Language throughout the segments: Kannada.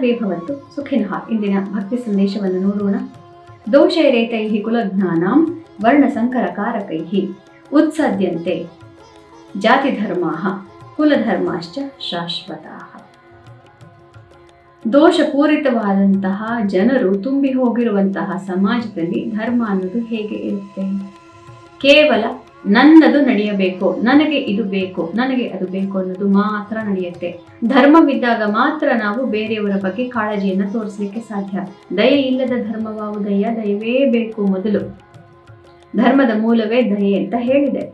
ಸರ್ವೇ ಭವಂತು ಸುಖಿನಃ. ಇಂದಿನ ಭಕ್ತಿ ಸಂದೇಶವನ್ನು ನೋಡೋಣ. ದೋಷೈರೇತೈಃ ಕುಲಜ್ಞಾನಾಂ ವರ್ಣಸಂಕರಕಾರಕೈಃ ಉತ್ಸದ್ಯಂತೆ ಜಾತಿಧರ್ಮಾಃ ಕುಲಧರ್ಮಾಶ್ಚ ಶಾಶ್ವತಾಃ. ದೋಷಪೂರಿತವಾದಂತಹ ಜನರು ತುಂಬಿ ಹೋಗಿರುವಂತಹ ಸಮಾಜದಲ್ಲಿ ಧರ್ಮ ಅನ್ನೋದು ಹೇಗೆ ಇರುತ್ತೆ? ಕೇವಲ ನನ್ನದು ನಡೆಯಬೇಕು, ನನಗೆ ಇದು ಬೇಕು, ನನಗೆ ಅದು ಬೇಕು ಅನ್ನೋದು ಮಾತ್ರ ನಡೆಯುತ್ತೆ. ಧರ್ಮವಿದ್ದಾಗ ಮಾತ್ರ ನಾವು ಬೇರೆಯವರ ಬಗ್ಗೆ ಕಾಳಜಿಯನ್ನು ತೋರಿಸಲಿಕ್ಕೆ ಸಾಧ್ಯ. ದಯೆ ಇಲ್ಲದ ಧರ್ಮವಾವುದಯ್ಯ? ದಯವೇ ಬೇಕು. ಮೊದಲು ಧರ್ಮದ ಮೂಲವೇ ದಯೆ ಅಂತ ಹೇಳಿದೆ.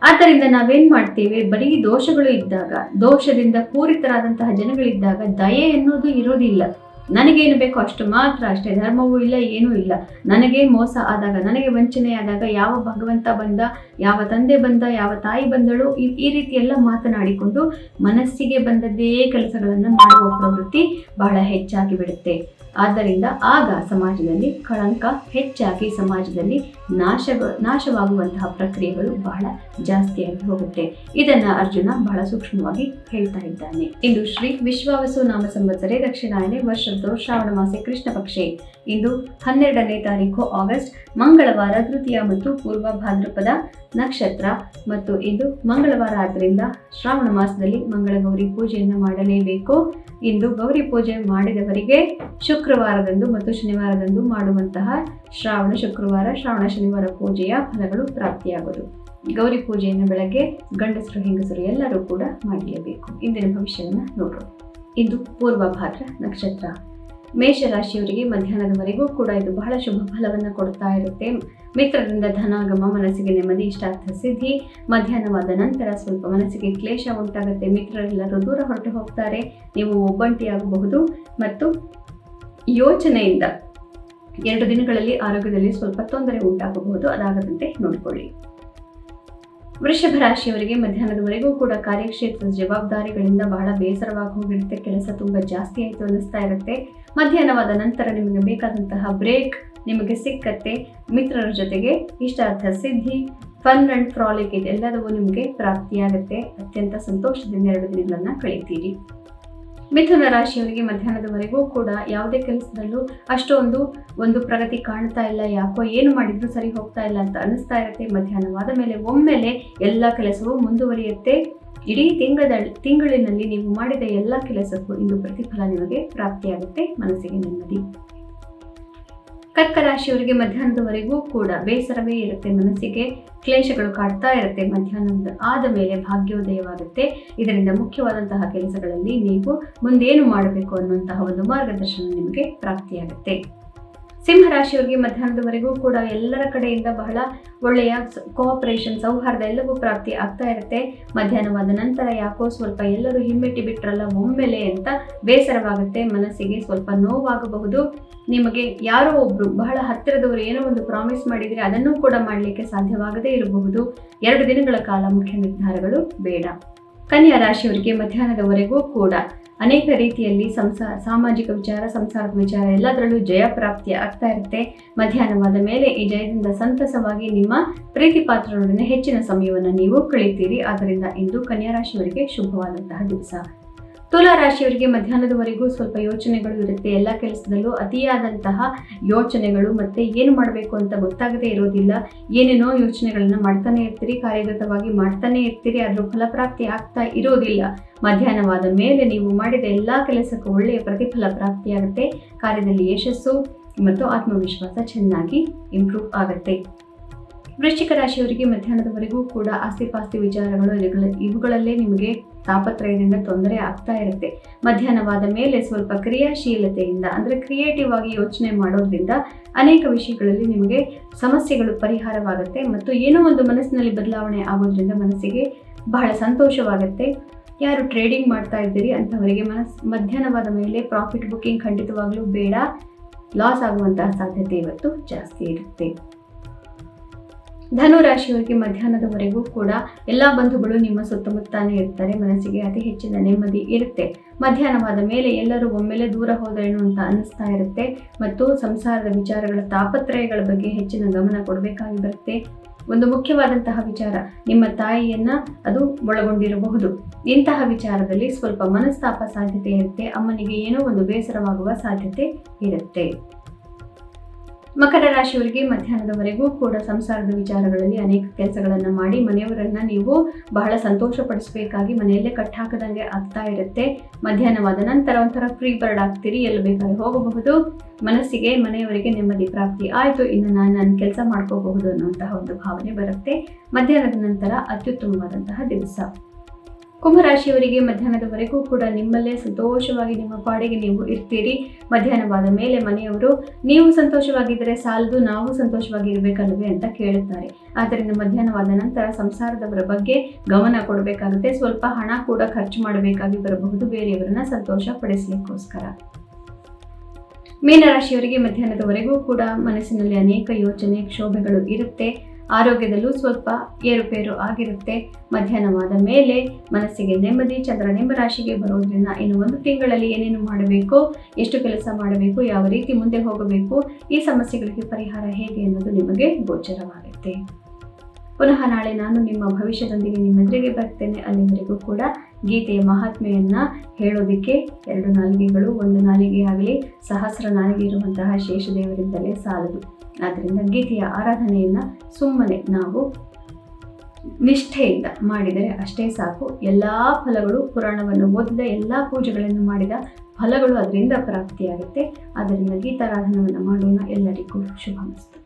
ಆದ್ದರಿಂದ ನಾವೇನ್ ಮಾಡ್ತೀವಿ? ಬರೀ ದೋಷಗಳು ಇದ್ದಾಗ, ದೋಷದಿಂದ ಪೂರಿತರಾದಂತಹ ಜನಗಳಿದ್ದಾಗ ದಯೆ ಎನ್ನುವುದು ಇರೋದಿಲ್ಲ. ನನಗೇನು ಬೇಕೋ ಅಷ್ಟು ಮಾತ್ರ ಅಷ್ಟೇ, ಧರ್ಮವೂ ಇಲ್ಲ, ಏನೂ ಇಲ್ಲ. ನನಗೆ ಮೋಸ ಆದಾಗ, ನನಗೆ ವಂಚನೆ ಆದಾಗ ಯಾವ ಭಗವಂತ ಬಂದ, ಯಾವ ತಂದೆ ಬಂದ, ಯಾವ ತಾಯಿ ಬಂದಳು, ಈ ರೀತಿ ಎಲ್ಲ ಮಾತನಾಡಿಕೊಂಡು ಮನಸ್ಸಿಗೆ ಬಂದದ್ದೇ ಕೆಲಸಗಳನ್ನು ಮಾಡುವ ಪ್ರವೃತ್ತಿ ಬಹಳ ಹೆಚ್ಚಾಗಿ ಬಿಡುತ್ತೆ. ಆದ್ದರಿಂದ ಆಗ ಸಮಾಜದಲ್ಲಿ ಕಳಂಕ ಹೆಚ್ಚಾಗಿ ಸಮಾಜದಲ್ಲಿ ನಾಶವಾಗುವಂತಹ ಪ್ರಕ್ರಿಯೆಗಳು ಬಹಳ ಜಾಸ್ತಿಯಾಗಿ ಹೋಗುತ್ತೆ. ಇದನ್ನ ಅರ್ಜುನ ಬಹಳ ಸೂಕ್ಷ್ಮವಾಗಿ ಹೇಳ್ತಾ ಇದ್ದಾನೆ. ಇಂದು ಶ್ರೀ ವಿಶ್ವಾವಸು ನಾಮ ಸಂವತ್ಸರೆ ದಕ್ಷಿಣಾಯನೆ ವರ್ಷದ್ದು ಶ್ರಾವಣ ಮಾಸೆ ಕೃಷ್ಣ ಪಕ್ಷೆ. ಇಂದು 12ನೇ ತಾರೀಕು ಆಗಸ್ಟ್, ಮಂಗಳವಾರ, ತೃತೀಯ ಮತ್ತು ಪೂರ್ವ ಭಾದ್ರಪದ ನಕ್ಷತ್ರ. ಮತ್ತು ಇಂದು ಮಂಗಳವಾರ ಆದ್ದರಿಂದ ಶ್ರಾವಣ ಮಾಸದಲ್ಲಿ ಮಂಗಳ ಗೌರಿ ಪೂಜೆಯನ್ನು ಮಾಡಲೇಬೇಕು. ಇಂದು ಗೌರಿ ಪೂಜೆ ಮಾಡಿದವರಿಗೆ ಶುಕ್ರವಾರದಂದು ಮತ್ತು ಶನಿವಾರದಂದು ಮಾಡುವಂತಹ ಶ್ರಾವಣ ಶುಕ್ರವಾರ, ಶ್ರಾವಣ ಶನಿವಾರ ಪೂಜೆಯ ಫಲಗಳು ಪ್ರಾಪ್ತಿಯಾಗೋದು. ಗೌರಿ ಪೂಜೆಯನ್ನು ಬೆಳಗ್ಗೆ ಗಂಡಸರು ಹೆಂಗಸರು ಎಲ್ಲರೂ ಕೂಡ ಮಾಡಲೇಬೇಕು. ಇಂದಿನ ಭವಿಷ್ಯವನ್ನು ನೋಡೋಣ. ಇಂದು ಪೂರ್ವ ಭಾದ್ರ ನಕ್ಷತ್ರ. ಮೇಷರಾಶಿಯವರಿಗೆ ಮಧ್ಯಾಹ್ನದವರೆಗೂ ಕೂಡ ಇದು ಬಹಳ ಶುಭ ಫಲವನ್ನು ಕೊಡ್ತಾ ಇರುತ್ತೆ. ಮಿತ್ರರಿಂದ ಧನಾಗಮ, ಮನಸ್ಸಿಗೆ ನೆಮ್ಮದಿ, ಇಷ್ಟಾರ್ಥ ಸಿದ್ಧಿ. ಮಧ್ಯಾಹ್ನವಾದ ನಂತರ ಸ್ವಲ್ಪ ಮನಸ್ಸಿಗೆ ಕ್ಲೇಶ ಉಂಟಾಗುತ್ತೆ. ಮಿತ್ರರೆಲ್ಲರೂ ದೂರ ಹೊರಟು ಹೋಗ್ತಾರೆ, ನೀವು ಒಬ್ಬಂಟಿಯಾಗಬಹುದು ಮತ್ತು ಯೋಚನೆಯಿಂದ 2 ದಿನಗಳಲ್ಲಿ ಆರೋಗ್ಯದಲ್ಲಿ ಸ್ವಲ್ಪ ತೊಂದರೆ ಉಂಟಾಗಬಹುದು. ಅದಾಗದಂತೆ ನೋಡಿಕೊಳ್ಳಿ. ವೃಷಭ ರಾಶಿಯವರಿಗೆ ಮಧ್ಯಾಹ್ನದವರೆಗೂ ಕೂಡ ಕಾರ್ಯಕ್ಷೇತ್ರದ ಜವಾಬ್ದಾರಿಗಳಿಂದ ಬಹಳ ಬೇಸರವಾಗಿ ಹೋಗಿರುತ್ತೆ. ಕೆಲಸ ತುಂಬ ಜಾಸ್ತಿ ಆಯಿತು ಅನ್ನಿಸ್ತಾ ಇರುತ್ತೆ. ಮಧ್ಯಾಹ್ನವಾದ ನಂತರ ನಿಮಗೆ ಬೇಕಾದಂತಹ ಬ್ರೇಕ್ ನಿಮಗೆ ಸಿಕ್ಕತ್ತೆ. ಮಿತ್ರರ ಜೊತೆಗೆ ಇಷ್ಟಾರ್ಥ ಸಿದ್ಧಿ, ಫನ್ ಅಂಡ್ ಫ್ರಾಲಿಕ್ ಇದೆಲ್ಲದೂ ನಿಮಗೆ ಪ್ರಾಪ್ತಿಯಾಗುತ್ತೆ. ಅತ್ಯಂತ ಸಂತೋಷದಿಂದ 2 ದಿನಗಳನ್ನು ಕಳೀತೀರಿ. ಮಿಥುನ ರಾಶಿಯವರಿಗೆ ಮಧ್ಯಾಹ್ನದವರೆಗೂ ಕೂಡ ಯಾವುದೇ ಕೆಲಸದಲ್ಲೂ ಅಷ್ಟೊಂದು ಪ್ರಗತಿ ಕಾಣ್ತಾ ಇಲ್ಲ. ಯಾಕೋ ಏನು ಮಾಡಿದ್ರು ಸರಿ ಹೋಗ್ತಾ ಇಲ್ಲ ಅಂತ ಅನಿಸ್ತಾ ಇರುತ್ತೆ. ಮಧ್ಯಾಹ್ನವಾದ ಮೇಲೆ ಒಮ್ಮೆಲೆ ಎಲ್ಲ ಕೆಲಸವೂ ಮುಂದುವರಿಯುತ್ತೆ. ಇಡೀ ತಿಂಗಳಿನಲ್ಲಿ ನೀವು ಮಾಡಿದ ಎಲ್ಲ ಕೆಲಸಕ್ಕೂ ಇಂದು ಪ್ರತಿಫಲ ನಿಮಗೆ ಪ್ರಾಪ್ತಿಯಾಗುತ್ತೆ. ಮನಸ್ಸಿಗೆ ನೆಮ್ಮದಿ. ಕರ್ಕ ರಾಶಿಯವರಿಗೆ ಮಧ್ಯಾಹ್ನದವರೆಗೂ ಕೂಡ ಬೇಸರವೇ ಇರುತ್ತೆ. ಮನಸ್ಸಿಗೆ ಕ್ಲೇಶಗಳು ಕಾಡ್ತಾ ಇರುತ್ತೆ. ಮಧ್ಯಾಹ್ನದ ಆದ ಮೇಲೆ ಭಾಗ್ಯೋದಯವಾಗುತ್ತೆ. ಇದರಿಂದ ಮುಖ್ಯವಾದಂತಹ ಕೆಲಸಗಳಲ್ಲಿ ನೀವು ಮುಂದೇನು ಮಾಡಬೇಕು ಅನ್ನುವಂತಹ ಒಂದು ಮಾರ್ಗದರ್ಶನ ನಿಮಗೆ ಪ್ರಾಪ್ತಿಯಾಗುತ್ತೆ. ಸಿಂಹರಾಶಿಯವರಿಗೆ ಮಧ್ಯಾಹ್ನದವರೆಗೂ ಕೂಡ ಎಲ್ಲರ ಕಡೆಯಿಂದ ಬಹಳ ಒಳ್ಳೆಯ ಕೋಆಪರೇಷನ್, ಸೌಹಾರ್ದ ಎಲ್ಲವೂ ಪ್ರಾಪ್ತಿ ಆಗ್ತಾ ಇರುತ್ತೆ. ಮಧ್ಯಾಹ್ನವಾದ ನಂತರ ಯಾಕೋ ಸ್ವಲ್ಪ ಎಲ್ಲರೂ ಹಿಮ್ಮೆಟ್ಟಿ ಬಿಟ್ರಲ್ಲ ಒಮ್ಮೆಲೆ ಅಂತ ಬೇಸರವಾಗುತ್ತೆ. ಮನಸ್ಸಿಗೆ ಸ್ವಲ್ಪ ನೋವಾಗಬಹುದು. ನಿಮಗೆ ಯಾರೋ ಒಬ್ರು ಬಹಳ ಹತ್ತಿರದವರು ಏನೋ ಒಂದು ಪ್ರಾಮಿಸ್ ಮಾಡಿದರೆ ಅದನ್ನೂ ಕೂಡ ಮಾಡಲಿಕ್ಕೆ ಸಾಧ್ಯವಾಗದೇ ಇರಬಹುದು. 2 ದಿನಗಳ ಕಾಲ ಮುಖ್ಯ ನಿರ್ಧಾರಗಳು ಬೇಡ. ಕನ್ಯಾ ರಾಶಿಯವರಿಗೆ ಮಧ್ಯಾಹ್ನದವರೆಗೂ ಕೂಡ ಅನೇಕ ರೀತಿಯಲ್ಲಿ ಸಾಮಾಜಿಕ ವಿಚಾರ, ಸಂಸಾರದ ವಿಚಾರ ಎಲ್ಲದರಲ್ಲೂ ಜಯ ಪ್ರಾಪ್ತಿ ಆಗ್ತಾ ಇರುತ್ತೆ. ಮಧ್ಯಾಹ್ನವಾದ ಮೇಲೆ ಈ ಜಯದಿಂದ ಸಂತಸವಾಗಿ ನಿಮ್ಮ ಪ್ರೀತಿ ಪಾತ್ರರೊಡನೆ ಹೆಚ್ಚಿನ ಸಮಯವನ್ನು ನೀವು ಕಳೀತೀರಿ. ಆದ್ದರಿಂದ ಇಂದು ಕನ್ಯಾ ರಾಶಿಯವರಿಗೆ ಶುಭವಾದಂತಹ ದಿವಸ. ತುಲಾ ರಾಶಿಯವರಿಗೆ ಮಧ್ಯಾಹ್ನದವರೆಗೂ ಸ್ವಲ್ಪ ಯೋಚನೆಗಳು ಇರುತ್ತೆ. ಎಲ್ಲ ಕೆಲಸದಲ್ಲೂ ಅತಿಯಾದಂತಹ ಯೋಚನೆಗಳು, ಮತ್ತೆ ಏನು ಮಾಡಬೇಕು ಅಂತ ಗೊತ್ತಾಗದೇ ಇರೋದಿಲ್ಲ. ಏನೇನೋ ಯೋಚನೆಗಳನ್ನ ಮಾಡ್ತಾನೆ ಇರ್ತೀರಿ, ಕಾರ್ಯಗತವಾಗಿ ಮಾಡ್ತಾನೆ ಇರ್ತೀರಿ, ಆದರೂ ಫಲಪ್ರಾಪ್ತಿ ಆಗ್ತಾ ಇರೋದಿಲ್ಲ. ಮಧ್ಯಾಹ್ನವಾದ ಮೇಲೆ ನೀವು ಮಾಡಿದ ಎಲ್ಲ ಕೆಲಸಕ್ಕೂ ಒಳ್ಳೆಯ ಪ್ರತಿಫಲ ಪ್ರಾಪ್ತಿಯಾಗುತ್ತೆ. ಕಾರ್ಯದಲ್ಲಿ ಯಶಸ್ಸು ಮತ್ತು ಆತ್ಮವಿಶ್ವಾಸ ಚೆನ್ನಾಗಿ ಇಂಪ್ರೂವ್ ಆಗುತ್ತೆ. ವೃಶ್ಚಿಕ ರಾಶಿಯವರಿಗೆ ಮಧ್ಯಾಹ್ನದವರೆಗೂ ಕೂಡ ಆಸ್ತಿಪಾಸ್ತಿ ವಿಚಾರಗಳು ಇವುಗಳಲ್ಲೇ ನಿಮಗೆ ತಾಪತ್ರಯದಿಂದ ತೊಂದರೆ ಆಗ್ತಾ ಇರುತ್ತೆ. ಮಧ್ಯಾಹ್ನವಾದ ಮೇಲೆ ಸ್ವಲ್ಪ ಕ್ರಿಯಾಶೀಲತೆಯಿಂದ ಅಂದರೆ ಕ್ರಿಯೇಟಿವ್ ಆಗಿ ಯೋಚನೆ ಮಾಡೋದ್ರಿಂದ ಅನೇಕ ವಿಷಯಗಳಲ್ಲಿ ನಿಮಗೆ ಸಮಸ್ಯೆಗಳು ಪರಿಹಾರವಾಗುತ್ತೆ ಮತ್ತು ಏನೋ ಒಂದು ಮನಸ್ಸಿನಲ್ಲಿ ಬದಲಾವಣೆ ಆಗೋದ್ರಿಂದ ಮನಸ್ಸಿಗೆ ಬಹಳ ಸಂತೋಷವಾಗುತ್ತೆ. ಯಾರು ಟ್ರೇಡಿಂಗ್ ಮಾಡ್ತಾ ಇದ್ದೀರಿ ಅಂಥವರಿಗೆ ಮಧ್ಯಾಹ್ನವಾದ ಮೇಲೆ ಪ್ರಾಫಿಟ್ ಬುಕ್ಕಿಂಗ್ ಖಂಡಿತವಾಗ್ಲೂ ಬೇಡ. ಲಾಸ್ ಆಗುವಂತಹ ಸಾಧ್ಯತೆ ಇವತ್ತು ಜಾಸ್ತಿ ಇರುತ್ತೆ. ಧನು ರಾಶಿಯವರಿಗೆ ಮಧ್ಯಾಹ್ನದವರೆಗೂ ಕೂಡ ಎಲ್ಲ ಬಂಧುಗಳು ನಿಮ್ಮ ಸುತ್ತಮುತ್ತಾನೇ ಇರ್ತಾರೆ. ಮನಸ್ಸಿಗೆ ಅತಿ ಹೆಚ್ಚಿನ ನೆಮ್ಮದಿ ಇರುತ್ತೆ. ಮಧ್ಯಾಹ್ನವಾದ ಮೇಲೆ ಎಲ್ಲರೂ ಒಮ್ಮೆಲೆ ದೂರ ಹೋದರೇನು ಅಂತ ಅನ್ನಿಸ್ತಾ ಇರುತ್ತೆ ಮತ್ತು ಸಂಸಾರದ ವಿಚಾರಗಳ ತಾಪತ್ರಯಗಳ ಬಗ್ಗೆ ಹೆಚ್ಚಿನ ಗಮನ ಕೊಡಬೇಕಾಗಿ ಬರುತ್ತೆ. ಒಂದು ಮುಖ್ಯವಾದಂತಹ ವಿಚಾರ, ನಿಮ್ಮ ತಾಯಿಯನ್ನ ಅದು ಒಳಗೊಂಡಿರಬಹುದು. ಇಂತಹ ವಿಚಾರದಲ್ಲಿ ಸ್ವಲ್ಪ ಮನಸ್ತಾಪ ಸಾಧ್ಯತೆ ಇರುತ್ತೆ. ಅಮ್ಮನಿಗೆ ಏನೋ ಒಂದು ಬೇಸರವಾಗುವ ಸಾಧ್ಯತೆ ಇರುತ್ತೆ. ಮಕರ ರಾಶಿಯವರಿಗೆ ಮಧ್ಯಾಹ್ನದವರೆಗೂ ಕೂಡ ಸಂಸಾರದ ವಿಚಾರಗಳಲ್ಲಿ ಅನೇಕ ಕೆಲಸಗಳನ್ನು ಮಾಡಿ ಮನೆಯವರನ್ನ ನೀವು ಬಹಳ ಸಂತೋಷ ಪಡಿಸಬೇಕಾಗಿ ಮನೆಯಲ್ಲೇ ಕಟ್ಟಾಕದಂಗೆ ಆಗ್ತಾ ಇರುತ್ತೆ. ಮಧ್ಯಾಹ್ನವಾದ ನಂತರ ಒಂಥರ ಫ್ರೀ ಬರ್ಡ್ ಆಗ್ತೀರಿ, ಎಲ್ಲಿ ಬೇಕಾದ್ರೆ ಹೋಗಬಹುದು. ಮನಸ್ಸಿಗೆ ಮನೆಯವರಿಗೆ ನೆಮ್ಮದಿ ಪ್ರಾಪ್ತಿ ಆಯಿತು, ಇನ್ನು ನಾನು ನನ್ನ ಕೆಲಸ ಮಾಡ್ಕೋಬಹುದು ಅನ್ನುವಂತಹ ಒಂದು ಭಾವನೆ ಬರುತ್ತೆ. ಮಧ್ಯಾಹ್ನದ ನಂತರ ಅತ್ಯುತ್ತಮವಾದಂತಹ ದಿವಸ. ಕುಂಭರಾಶಿಯವರಿಗೆ ಮಧ್ಯಾಹ್ನದವರೆಗೂ ಕೂಡ ನಿಮ್ಮಲ್ಲೇ ಸಂತೋಷವಾಗಿ ನಿಮ್ಮ ಪಾಡಿಗೆ ನೀವು ಇರ್ತೀರಿ. ಮಧ್ಯಾಹ್ನವಾದ ಮೇಲೆ ಮನೆಯವರು ನೀವು ಸಂತೋಷವಾಗಿದ್ದರೆ ಸಾಲದು, ನಾವು ಸಂತೋಷವಾಗಿ ಇರಬೇಕಲ್ವೇ ಅಂತ ಕೇಳುತ್ತಾರೆ. ಆದ್ದರಿಂದ ಮಧ್ಯಾಹ್ನವಾದ ನಂತರ ಸಂಸಾರದವರ ಬಗ್ಗೆ ಗಮನ ಕೊಡಬೇಕಾಗುತ್ತೆ. ಸ್ವಲ್ಪ ಹಣ ಕೂಡ ಖರ್ಚು ಮಾಡಬೇಕಾಗಿ ಬರಬಹುದು ಬೇರೆಯವರನ್ನ ಸಂತೋಷ ಪಡಿಸಲಿಕ್ಕೋಸ್ಕರ. ಮೀನರಾಶಿಯವರಿಗೆ ಮಧ್ಯಾಹ್ನದವರೆಗೂ ಕೂಡ ಮನಸ್ಸಿನಲ್ಲಿ ಅನೇಕ ಯೋಚನೆ ಕ್ಷೋಭೆಗಳು ಇರುತ್ತೆ. ಆರೋಗ್ಯದಲ್ಲೂ ಸ್ವಲ್ಪ ಏರುಪೇರು ಆಗಿರುತ್ತೆ. ಮಧ್ಯಾಹ್ನವಾದ ಮೇಲೆ ಮನಸ್ಸಿಗೆ ನೆಮ್ಮದಿ. ಚಂದ್ರ ನಿಮ್ಮ ರಾಶಿಗೆ ಬರೋದ್ರಿಂದ ಇನ್ನು ಒಂದು ತಿಂಗಳಲ್ಲಿ ಏನೇನು ಮಾಡಬೇಕು, ಎಷ್ಟು ಕೆಲಸ ಮಾಡಬೇಕು, ಯಾವ ರೀತಿ ಮುಂದೆ ಹೋಗಬೇಕು, ಈ ಸಮಸ್ಯೆಗಳಿಗೆ ಪರಿಹಾರ ಹೇಗೆ ಅನ್ನೋದು ನಿಮಗೆ ಗೋಚರವಾಗುತ್ತೆ. ಪುನಃ ನಾಳೆ ನಾನು ನಿಮ್ಮ ಭವಿಷ್ಯದೊಂದಿಗೆ ನಿಮ್ಮೆದುರಿಗೆ ಬರ್ತೇನೆ. ಅಲ್ಲಿವರೆಗೂ ಕೂಡ ಗೀತೆಯ ಮಹಾತ್ಮೆಯನ್ನ ಹೇಳೋದಕ್ಕೆ 2 ನಾಲಿಗೆಗಳು, 1 ನಾಲಿಗೆ ಆಗಲಿ ಸಹಸ್ರ ನಾಲಿಗೆ ಇರುವಂತಹ ಶೇಷದೇವರಿಂದಲೇ ಸಾಲದು. ಆದ್ದರಿಂದ ಗೀತೆಯ ಆರಾಧನೆಯನ್ನ ಸುಮ್ಮನೆ ನಾವು ನಿಷ್ಠೆಯಿಂದ ಮಾಡಿದರೆ ಅಷ್ಟೇ ಸಾಕು. ಎಲ್ಲ ಫಲಗಳು, ಪುರಾಣವನ್ನು ಓದಿದ ಎಲ್ಲ ಪೂಜೆಗಳನ್ನು ಮಾಡಿದ ಫಲಗಳು ಅದರಿಂದ ಪ್ರಾಪ್ತಿಯಾಗುತ್ತೆ. ಆದ್ದರಿಂದ ಗೀತಾರಾಧನವನ್ನು ಮಾಡೋಣ. ಎಲ್ಲರಿಗೂ ಶುಭಮಸ್ತು.